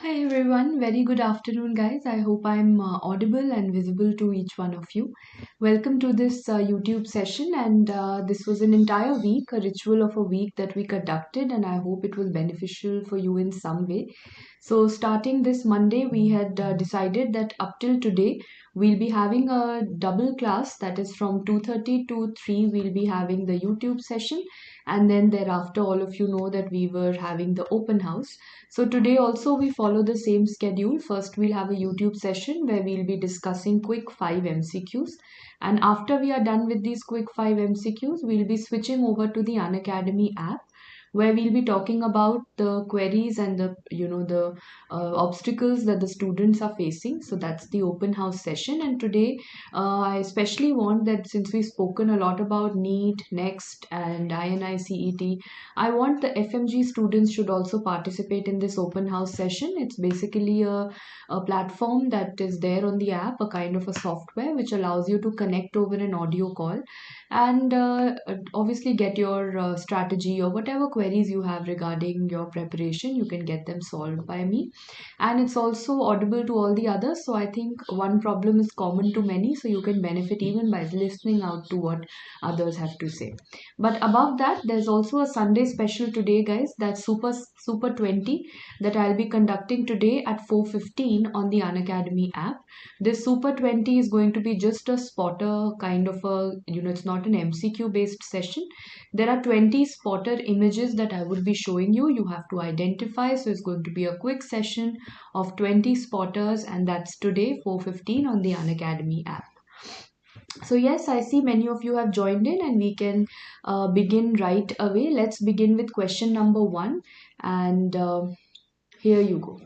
Hi everyone, very good afternoon, guys. I hope I'm audible and visible to each one of you. Welcome to this YouTube session, and this was an entire week, a ritual of a week that we conducted, and I hope it was beneficial for you in some way. So, starting this Monday, we had decided that up till today, we'll be having a double class, that is from 2:30 to 3, we'll be having the YouTube session, and then thereafter, all of you know that we were having the open house. So today also we follow the same schedule. First we'll have a YouTube session where we'll be discussing quick 5 MCQs, and after we are done with these quick 5 MCQs, we'll be switching over to the Unacademy app where we'll be talking about the queries and the obstacles that the students are facing. So that's the open house session, and today I especially want that, since we've spoken a lot about NEET, Next and INI-CET, I want the FMG students should also participate in this open house session. It's basically a platform that is there on the app, a kind of a software which allows you to connect over an audio call and obviously get your strategy or whatever queries you have regarding your preparation. You can get them solved by me, and it's also audible to all the others. So I think one problem is common to many, so you can benefit even by listening out to what others have to say. But above that, there's also a Sunday special today, guys. That's Super 20 that I'll be conducting today at 4:15 on the Unacademy app. This Super 20 is going to be just a spotter kind of a, it's not an MCQ based session. There are 20 spotter images that I would be showing you. You have to identify. So it's going to be a quick session of 20 spotters, and that's today 4:15 on the Unacademy app. So yes, I see many of you have joined in, and we can begin right away. Let's begin with question number 1, and here you go.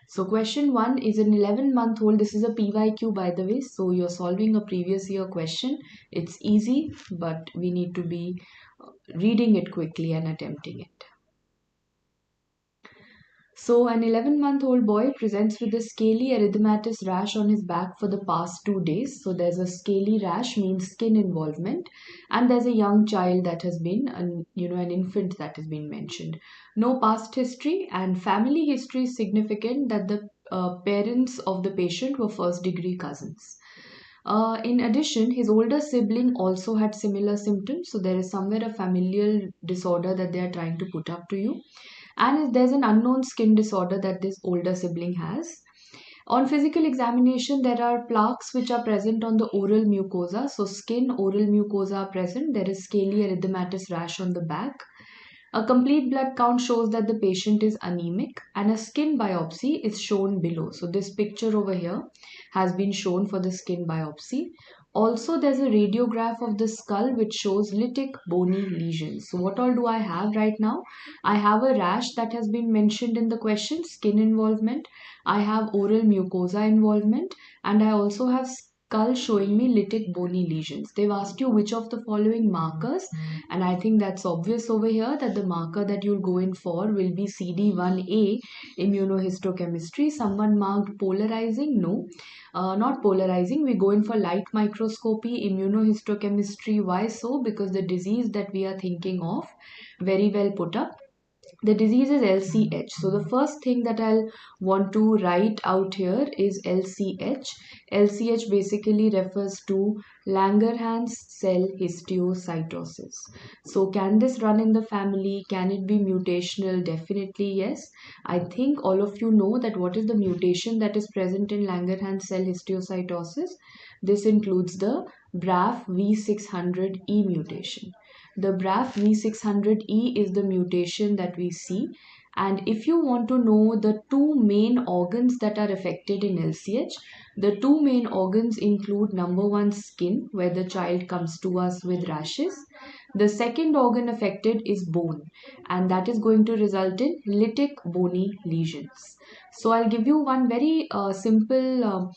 So question 1 is an 11-month-old. This is a PYQ, by the way. So you're solving a previous year question. It's easy, but we need to be reading it quickly and attempting it. So an 11-month-old boy presents with a scaly erythematous rash on his back for the past 2 days. So there's a scaly rash, means skin involvement, and there's a young child that has been, an infant that has been mentioned. No past history, and family history is significant that the parents of the patient were first-degree cousins. In addition, his older sibling also had similar symptoms. So there is somewhere a familial disorder that they are trying to put up to you. And there's an unknown skin disorder that this older sibling has. On physical examination, there are plaques which are present on the oral mucosa. So skin, oral mucosa are present. There is scaly erythematous rash on the back. A complete blood count shows that the patient is anemic, and a skin biopsy is shown below. So this picture over here has been shown for the skin biopsy. Also, there's a radiograph of the skull which shows lytic bony lesions. So what all do I have right now? I have a rash that has been mentioned in the question, skin involvement. I have oral mucosa involvement, and I also have skull showing me lytic bony lesions. They've asked you which of the following markers, and I think that's obvious over here that the marker that you'll go in for will be CD1A, immunohistochemistry. Someone marked polarizing? No. Not polarizing. We go in for light microscopy, immunohistochemistry. Why so? Because the disease that we are thinking of, very well put up. The disease is LCH. So the first thing that I'll want to write out here is LCH. LCH basically refers to Langerhans cell histiocytosis. So can this run in the family? Can it be mutational? Definitely yes. I think all of you know that what is the mutation that is present in Langerhans cell histiocytosis. This includes the BRAF V600E mutation. The BRAF V600E is the mutation that we see. And if you want to know the two main organs that are affected in LCH, the two main organs include number 1, skin, where the child comes to us with rashes. The second organ affected is bone, and that is going to result in lytic bony lesions. So I'll give you one very simple,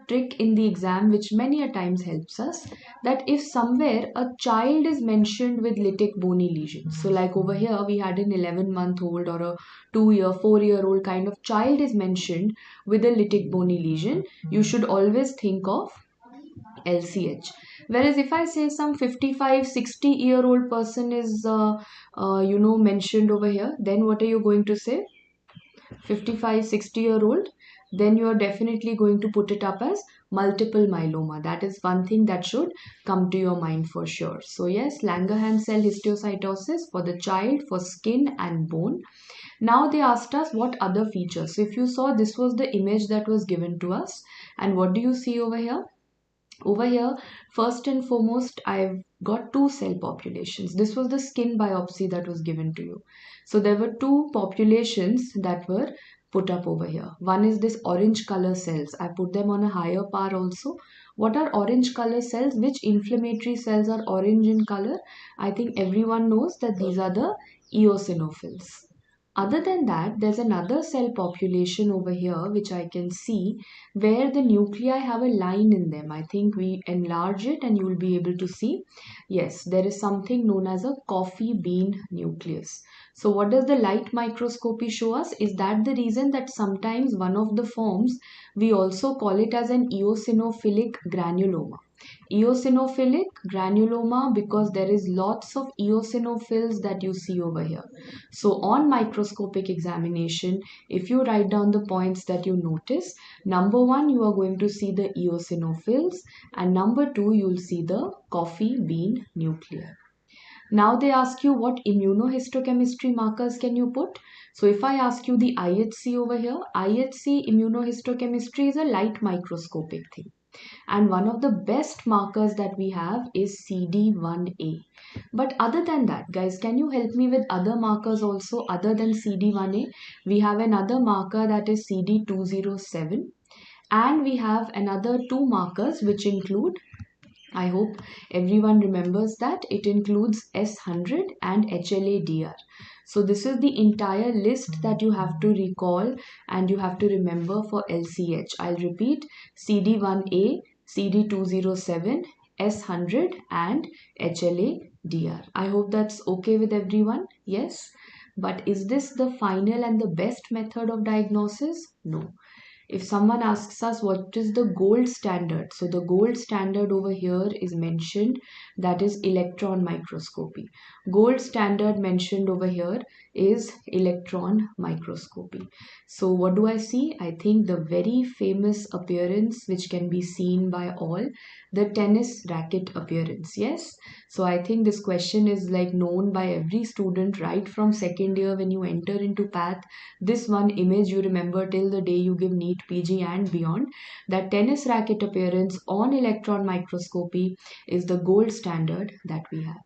trick in the exam which many a times helps us. That if somewhere a child is mentioned with lytic bony lesions, so like over here we had an 11-month-old or a 2-year, 4-year-old kind of child is mentioned with a lytic bony lesion, you should always think of LCH. Whereas if I say some 55, 60-year-old person is, mentioned over here, then what are you going to say? 55, 60-year-old, then you are definitely going to put it up as multiple myeloma. That is one thing that should come to your mind for sure. So yes, Langerhans cell histiocytosis for the child, for skin and bone. Now they asked us what other features. So if you saw, this was the image that was given to us. And what do you see over here? Over here, first and foremost, I've got two cell populations. This was the skin biopsy that was given to you. So there were two populations that were put up over here. One is this orange color cells. I put them on a higher par also. What are orange color cells? Which inflammatory cells are orange in color? I think everyone knows that these are the eosinophils. Other than that, there's another cell population over here which I can see where the nuclei have a line in them. I think we enlarge it and you will be able to see. Yes, there is something known as a coffee bean nucleus. So what does the light microscopy show us? Is that the reason that sometimes one of the forms we also call it as an eosinophilic granuloma. Eosinophilic granuloma because there is lots of eosinophils that you see over here. So on microscopic examination, if you write down the points that you notice, number one, you are going to see the eosinophils, and number two, you'll see the coffee bean nuclei. Now they ask you what immunohistochemistry markers can you put. So if I ask you the IHC over here, IHC immunohistochemistry is a light microscopic thing. And one of the best markers that we have is CD1A. But other than that, guys, can you help me with other markers also other than CD1A? We have another marker that is CD207. And we have another two markers which include, I hope everyone remembers that, it includes S100 and HLA-DR. So this is the entire list that you have to recall and you have to remember for LCH. I'll repeat: CD1A, CD207, S100 and HLA-DR. I hope that's okay with everyone. Yes? But is this the final and the best method of diagnosis? No. If someone asks us what is the gold standard, so the gold standard over here is mentioned, that is electron microscopy. Gold standard mentioned over here is electron microscopy. So what do I see? I think the very famous appearance which can be seen by all, the tennis racket appearance. Yes. So I think this question is like known by every student right from second year when you enter into path. This one image you remember till the day you give NEET PG and beyond. That tennis racket appearance on electron microscopy is the gold standard that we have.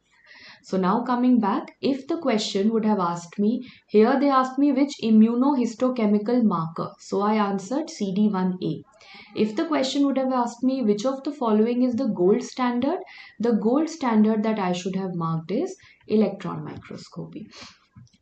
So now coming back, if the question would have asked me, here they asked me which immunohistochemical marker. So I answered CD1A. If the question would have asked me which of the following is the gold standard that I should have marked is electron microscopy.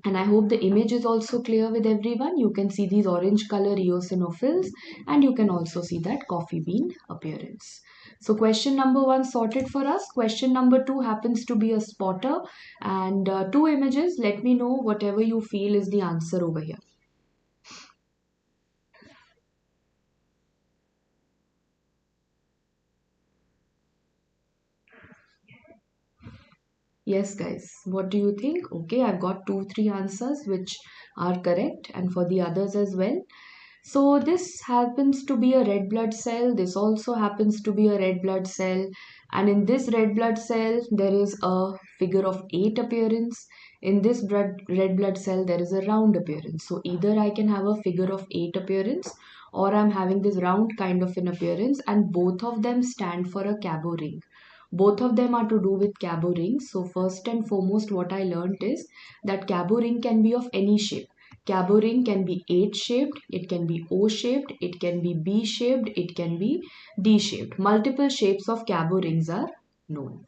And I hope the image is also clear with everyone. You can see these orange color eosinophils and you can also see that coffee bean appearance. So question number one sorted for us. Question number two happens to be a spotter and two images. Let me know whatever you feel is the answer over here. Yes, guys, what do you think? Okay, I've got 2-3 answers which are correct and for the others as well. So this happens to be a red blood cell. This also happens to be a red blood cell. And in this red blood cell, there is a figure of 8 appearance. In this red blood cell, there is a round appearance. So either I can have a figure of 8 appearance or I'm having this round kind of an appearance, and both of them stand for a cabo ring. Both of them are to do with cabo rings. So first and foremost, what I learned is that cabo ring can be of any shape. Cabo ring can be 8 shaped, it can be O shaped, it can be B shaped, it can be D shaped. Multiple shapes of cabo rings are known.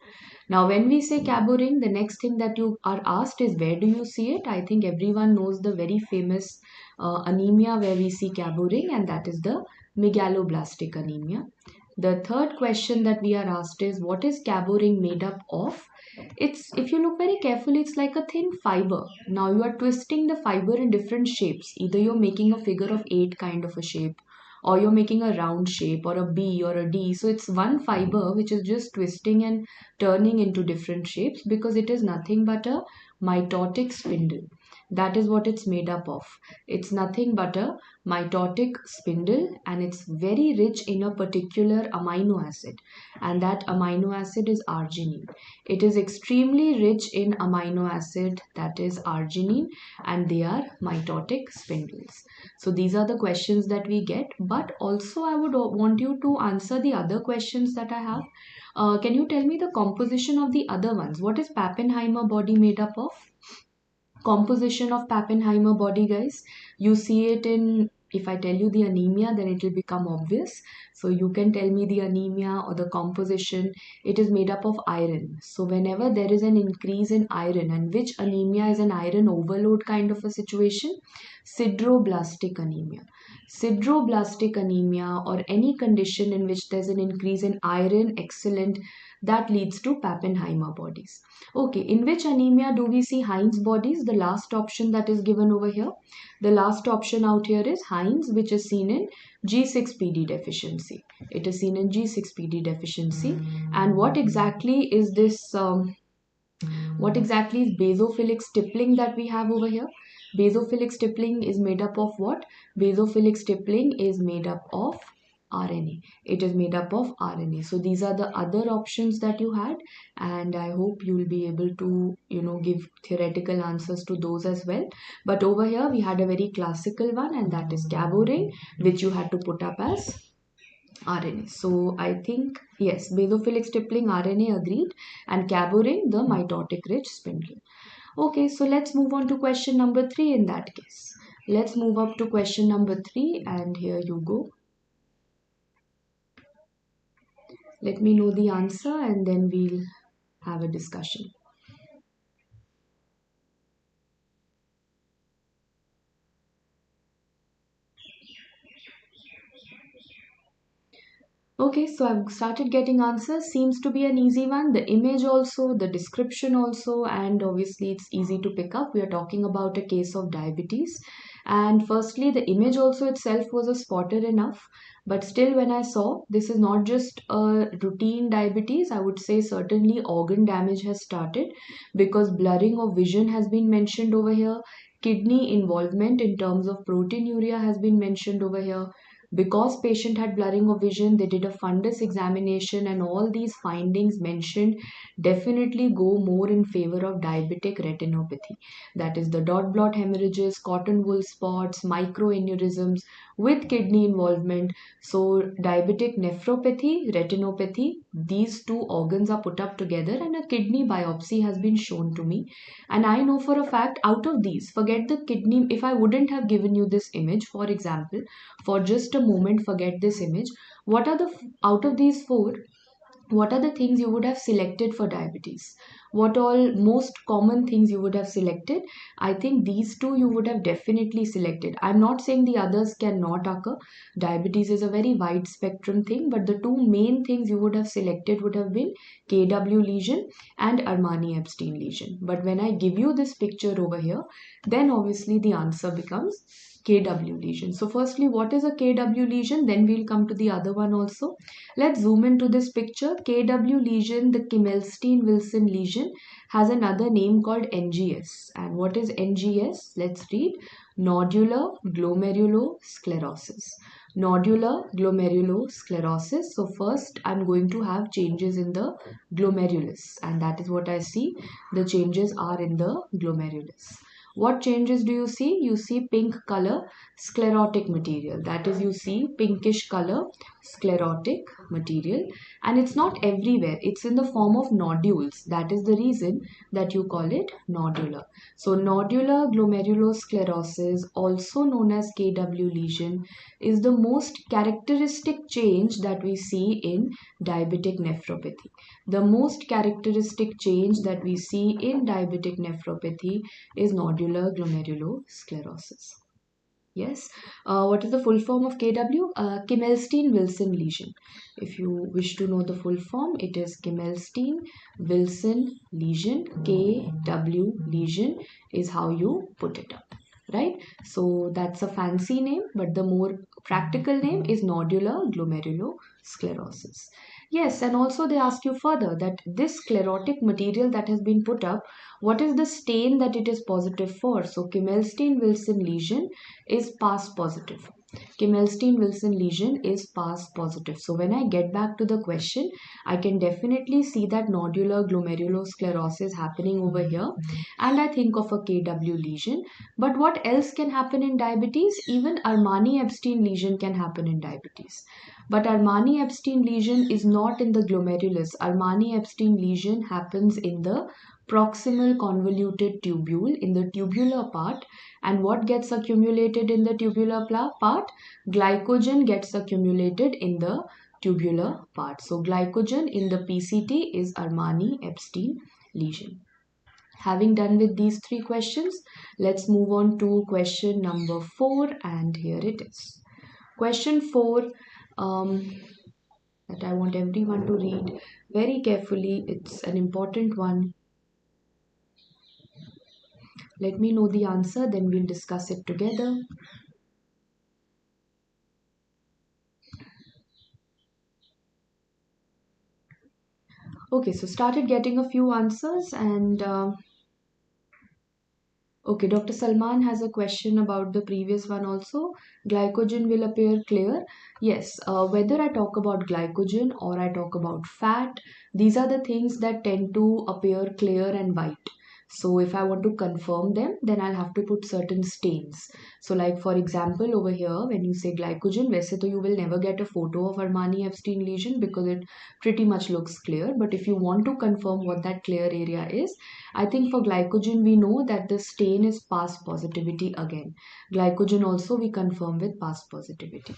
Now when we say cabo ring, the next thing that you are asked is where do you see it? I think everyone knows the very famous anemia where we see cabo ring, and that is the megaloblastic anemia. The third question that we are asked is what is cabo ring made up of? It's, if you look very carefully, it's like a thin fiber. Now you are twisting the fiber in different shapes. Either you're making a figure of 8 kind of a shape, or you're making a round shape or a B or a D. So it's one fiber which is just twisting and turning into different shapes because it is nothing but a mitotic spindle. That is what it's made up of. It's nothing but a mitotic spindle, and it's very rich in a particular amino acid, and that amino acid is arginine. It is extremely rich in amino acid, that is arginine, and they are mitotic spindles. So these are the questions that we get, but also I would want you to answer the other questions that I have. Can you tell me the composition of the other ones? What is Pappenheimer body made up of? Composition of Pappenheimer body, guys. You see it in, if I tell you the anemia, then it will become obvious. So you can tell me the anemia or the composition. It is made up of iron. So whenever there is an increase in iron, and which anemia is an iron overload kind of a situation? Sideroblastic anemia. Sideroblastic anemia, or any condition in which there's an increase in iron, excellent, that leads to Pappenheimer bodies. Okay, in which anemia do we see Heinz bodies? The last option that is given over here. The last option out here is Heinz, which is seen in G6PD deficiency. It is seen in G6PD deficiency. And what exactly is this? What exactly is basophilic stippling that we have over here? Basophilic stippling is made up of what? Basophilic stippling is made up of RNA. It is made up of RNA. So these are the other options that you had, and I hope you will be able to, give theoretical answers to those as well. But over here we had a very classical one, and that is Caborin, which you had to put up as RNA. So I think, yes, basophilic stippling, RNA, agreed, and Caborin, the mitotic rich spindle. Okay, so let's move on to question number 3 in that case. Let's move up to question number 3, and here you go. Let me know the answer and then we'll have a discussion. Okay, so I've started getting answers. Seems to be an easy one. The image also, the description also, and obviously it's easy to pick up. We are talking about a case of diabetes. And firstly, the image also itself was a spotter enough. But still, when I saw this is not just a routine diabetes, I would say certainly organ damage has started, because blurring of vision has been mentioned over here. Kidney involvement in terms of proteinuria has been mentioned over here. Because patient had blurring of vision, they did a fundus examination, and all these findings mentioned definitely go more in favor of diabetic retinopathy. That is the dot blot hemorrhages, cotton wool spots, microaneurysms with kidney involvement. So diabetic nephropathy, retinopathy, these two organs are put up together, and a kidney biopsy has been shown to me. And I know for a fact, out of these, forget the kidney, if I wouldn't have given you this image, for example, for just a moment, forget this image, what are the, out of these four, what are the things you would have selected for diabetes? What all most common things you would have selected? I think these two you would have definitely selected. I'm not saying the others cannot occur. Diabetes is a very wide spectrum thing, but the two main things you would have selected would have been KW lesion and Armani-Epstein lesion. But when I give you this picture over here, then obviously the answer becomes KW lesion. So firstly, what is a KW lesion? Then we'll come to the other one also. Let's zoom into this picture. KW lesion, the Kimmelstein-Wilson lesion, has another name called NGS. And what is NGS? Let's read. Nodular glomerulosclerosis. Nodular glomerulosclerosis. So first I'm going to have changes in the glomerulus, and that is what I see. The changes are in the glomerulus. What changes do you see? You see pink color sclerotic material. That is, you see pinkish color sclerotic material, and it's not everywhere. It's in the form of nodules. That is the reason that you call it nodular. So nodular glomerulosclerosis, also known as KW lesion, is the most characteristic change that we see in diabetic nephropathy. The most characteristic change that we see in diabetic nephropathy is nodular glomerulosclerosis. Yes. What is the full form of KW? Kimmelstein-Wilson lesion. If you wish to know the full form, it is Kimmelstein-Wilson lesion. KW lesion is how you put it up. right? So that's a fancy name, but the more practical name is nodular glomerulosclerosis. Yes, and also they ask you further that this sclerotic material that has been put up, what is the stain that it is positive for? So Kimelstein-Wilson lesion is PAS positive. Kimelstein-Wilson lesion is PAS positive. So when I get back to the question, I can definitely see that nodular glomerulosclerosis happening over here, and I think of a KW lesion. But what else can happen in diabetes? Even Armani-Epstein lesion can happen in diabetes. But Armani-Epstein lesion is not in the glomerulus. Armani-Epstein lesion happens in the proximal convoluted tubule, in the tubular part. And what gets accumulated in the tubular part? Glycogen gets accumulated in the tubular part. So glycogen in the PCT is Armani-Epstein lesion. Having done with these three questions, let's move on to question number 4, and here it is. Question 4, that I want everyone to read very carefully. It's an important one. Let me know the answer, then we'll discuss it together. Okay, so started getting a few answers, and okay, Dr. Salman has a question about the previous one also. Glycogen will appear clear. Yes, whether I talk about glycogen or I talk about fat, these are the things that tend to appear clear and white. So if I want to confirm them, then I'll have to put certain stains. So like for example, over here, when you say glycogen, वैसे तो you will never get a photo of Armani-Epstein lesion because it pretty much looks clear. But if you want to confirm what that clear area is, I think for glycogen, we know that the stain is PAS positivity again. Glycogen also we confirm with PAS positivity.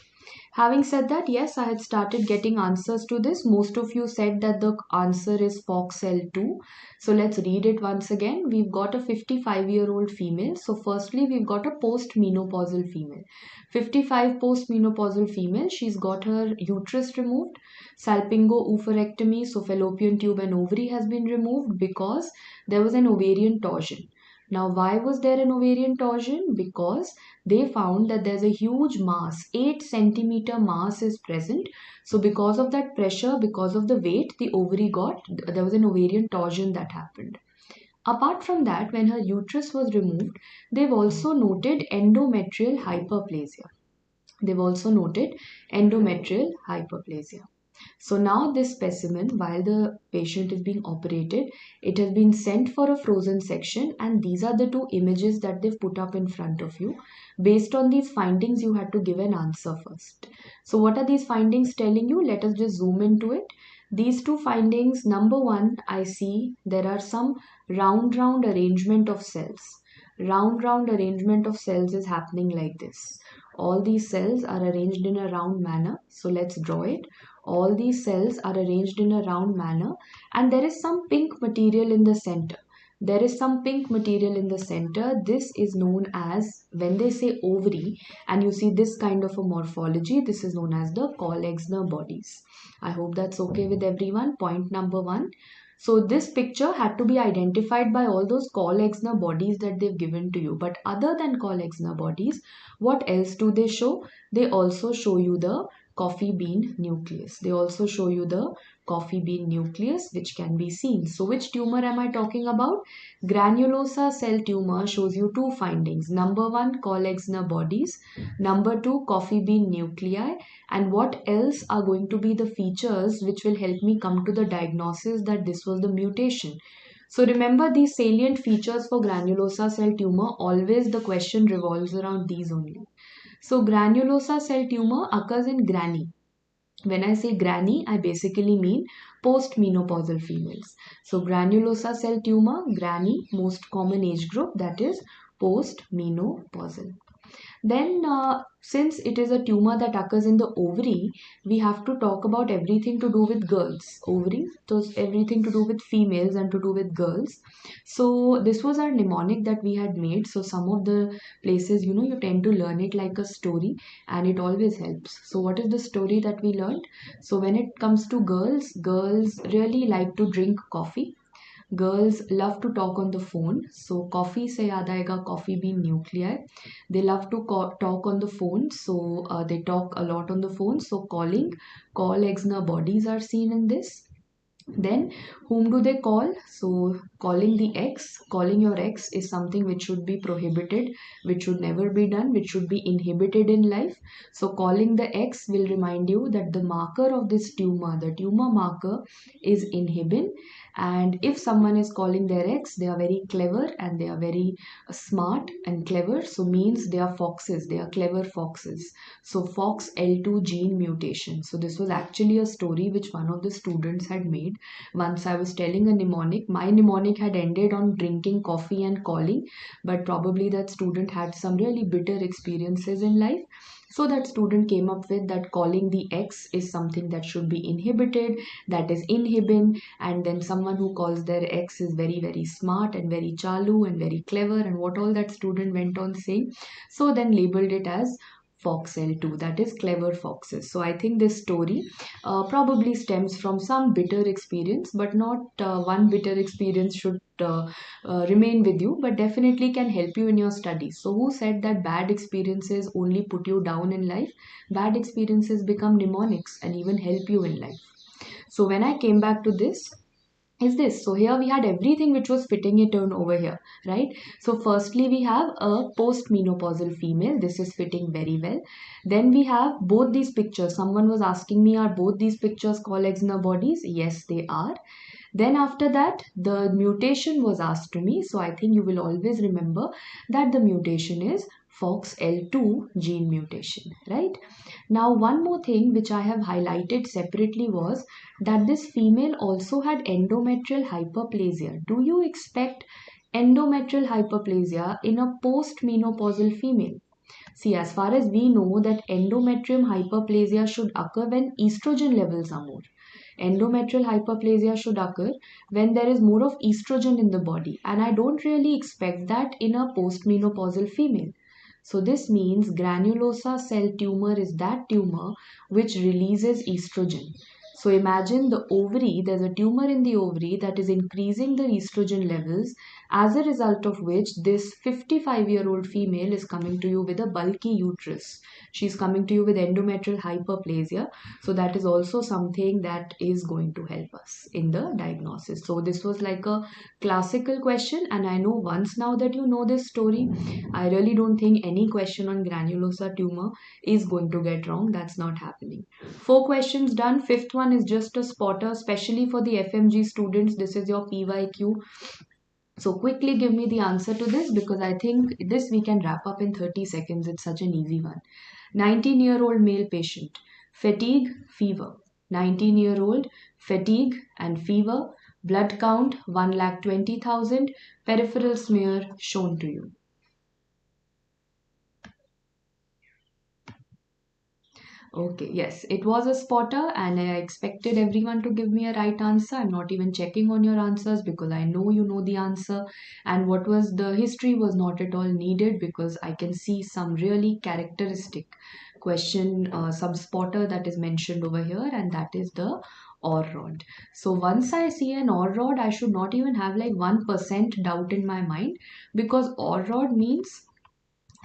Having said that, yes, I had started getting answers to this. Most of you said that the answer is FOXL2. So let's read it once again. We've got a 55-year-old female. So firstly, we've got a postmenopausal female. 55 postmenopausal female. She's got her uterus removed. Salpingo-oophorectomy, so fallopian tube and ovary has been removed because there was an ovarian torsion. Now, why was there an ovarian torsion? Because they found that there's a huge mass, 8 centimeter mass is present. So because of that pressure, because of the weight, the ovary there was an ovarian torsion that happened. Apart from that, when her uterus was removed, they've also noted endometrial hyperplasia. They've also noted endometrial hyperplasia. So now this specimen, while the patient is being operated, it has been sent for a frozen section, and these are the two images that they've put up in front of you. Based on these findings, you had to give an answer first. So what are these findings telling you? Let us just zoom into it. These two findings, number one, I see there are some round arrangement of cells. Round arrangement of cells is happening like this. All these cells are arranged in a round manner. So let's draw it. All these cells are arranged in a round manner, and there is some pink material in the center. There is some pink material in the center. This is known as, when they say ovary, and you see this kind of a morphology, this is known as the Cole-Exner bodies. I hope that's okay with everyone. Point number 1. So this picture had to be identified by all those Cole-Exner bodies that they've given to you. But other than Cole-Exner bodies, what else do they show? They also show you the coffee bean nucleus. They also show you the coffee bean nucleus, which can be seen. So which tumor am I talking about? Granulosa cell tumor shows you two findings. Number 1, Cole-Exner bodies. Number 2, coffee bean nuclei. And what else are going to be the features which will help me come to the diagnosis that this was the mutation? So remember these salient features for granulosa cell tumor, always the question revolves around these only. So granulosa cell tumor occurs in granny. When I say granny, I basically mean postmenopausal females. So granulosa cell tumor, granny, most common age group, that is postmenopausal. Then since it is a tumor that occurs in the ovary, we have to talk about everything to do with girls. Ovary, so everything to do with females and to do with girls. So this was our mnemonic that we had made. So some of the places, you tend to learn it like a story, and it always helps. So what is the story that we learned? So when it comes to girls really like to drink coffee. Girls love to talk on the phone. So coffee se yaad aayega coffee bean nuclei. They love to talk on the phone. So they talk a lot on the phone. So call exner bodies are seen in this. Then, whom do they call? So, calling the ex, calling your ex is something which should be prohibited, which should never be done, which should be inhibited in life. So, calling the ex will remind you that the marker of this tumor, the tumor marker, is inhibin. And if someone is calling their ex, they are very clever and they are very smart and clever. So, means they are foxes, they are clever foxes. So FOXL2 gene mutation. So this was actually a story which one of the students had made. Once I was telling a mnemonic, my mnemonic had ended on drinking coffee and calling, but probably that student had some really bitter experiences in life. So that student came up with that calling the ex is something that should be inhibited, that is inhibin, and then someone who calls their ex is very, very smart and very chalu and very clever, and what all that student went on saying. So then labeled it as FOXL2, that is clever foxes. So I think this story probably stems from some bitter experience, but not one bitter experience should remain with you, but definitely can help you in your studies. So who said that bad experiences only put you down in life? Bad experiences become mnemonics and even help you in life. So when I came back to this, is this. So here we had everything which was fitting it on over here, right? So firstly we have a postmenopausal female. This is fitting very well. Then we have both these pictures. Someone was asking me, are both these pictures colleagues bodies? Yes, they are. Then after that, the mutation was asked to me. So I think you will always remember that the mutation is FOXL2 gene mutation, right? Now, one more thing which I have highlighted separately was that this female also had endometrial hyperplasia. Do you expect endometrial hyperplasia in a postmenopausal female? See, as far as we know that endometrium hyperplasia should occur when estrogen levels are more. Endometrial hyperplasia should occur when there is more of estrogen in the body, and I don't really expect that in a postmenopausal female. So this means granulosa cell tumor is that tumor which releases estrogen. So imagine the ovary, there's a tumor in the ovary that is increasing the estrogen levels, as a result of which this 55-year-old female is coming to you with a bulky uterus. She's coming to you with endometrial hyperplasia. So that is also something that is going to help us in the diagnosis. So this was like a classical question, and I know once now that you know this story, I really don't think any question on granulosa tumor is going to get wrong. That's not happening. 4 questions done. Fifth one is just a spotter, especially for the FMG students. This is your PYQ. So quickly give me the answer to this, because I think this we can wrap up in 30 seconds. It's such an easy one. 19-year-old male patient, fatigue, fever. 19-year-old, fatigue and fever, blood count 1,20,000, peripheral smear shown to you. Okay, yes, it was a spotter, and I expected everyone to give me a right answer. I'm not even checking on your answers because I know you know the answer. And what was the history was not at all needed, because I can see some really characteristic question, some spotter that is mentioned over here, and that is the OR rod. So once I see an OR rod, I should not even have like 1% doubt in my mind, because OR rod means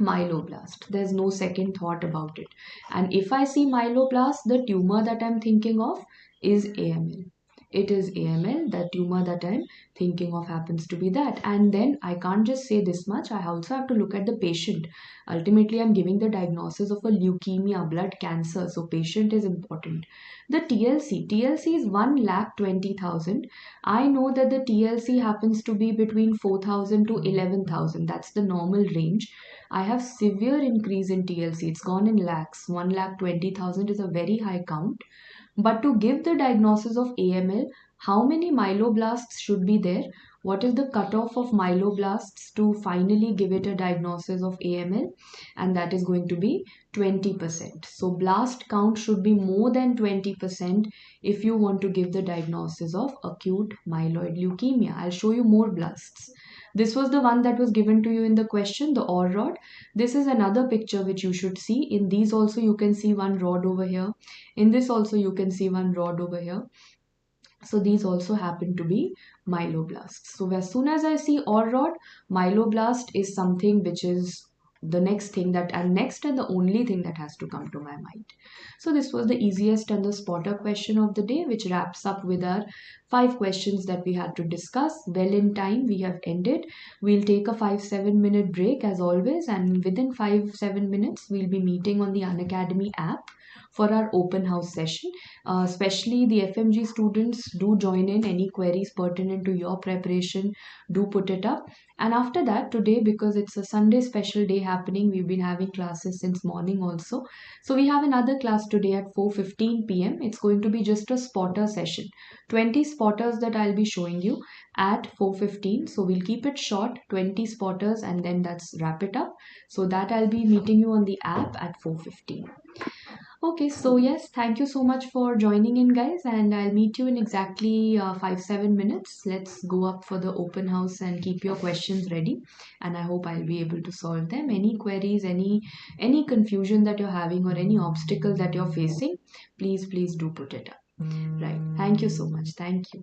myeloblast. There's no second thought about it. And if I see myeloblast, the tumor that I'm thinking of is AML. It is AML. The tumor that I'm thinking of happens to be that. And then I can't just say this much. I also have to look at the patient. Ultimately, I'm giving the diagnosis of a leukemia, blood cancer. So patient is important. The TLC is 1,20,000. I know that the TLC happens to be between 4,000 to 11,000. That's the normal range. I have severe increase in TLC. It's gone in lakhs. 1,20,000 is a very high count. But to give the diagnosis of AML, how many myeloblasts should be there? What is the cutoff of myeloblasts to finally give it a diagnosis of AML? And that is going to be 20%. So blast count should be more than 20% if you want to give the diagnosis of acute myeloid leukemia. I'll show you more blasts. This was the one that was given to you in the question, the OR rod. This is another picture which you should see. In these also you can see one rod over here. In this also you can see one rod over here. So these also happen to be myeloblasts. So as soon as I see OR rod, myeloblast is something which is the next thing that, and next and the only thing that has to come to my mind. So this was the easiest and the spotter question of the day, which wraps up with our 5 questions that we had to discuss. Well in time, we have ended. We'll take a 5-7 minute break as always, and within 5-7 minutes, we'll be meeting on the Unacademy app for our open house session. Especially the FMG students, do join in. Any queries pertinent to your preparation, do put it up. And after that, today, because it's a Sunday special day happening, we've been having classes since morning also. So we have another class today at 4:15 p.m. It's going to be just a spotter session. 20 spotters that I'll be showing you at 4:15. So we'll keep it short, 20 spotters, and then that's wrap it up. So that I'll be meeting you on the app at 4:15. Okay, so yes, thank you so much for joining in, guys, and I'll meet you in exactly 5-7 minutes. Let's go up for the open house and keep your questions ready, and I hope I'll be able to solve them. Any queries, any confusion that you're having, or any obstacle that you're facing, please do put it up. Right. Thank you so much. Thank you.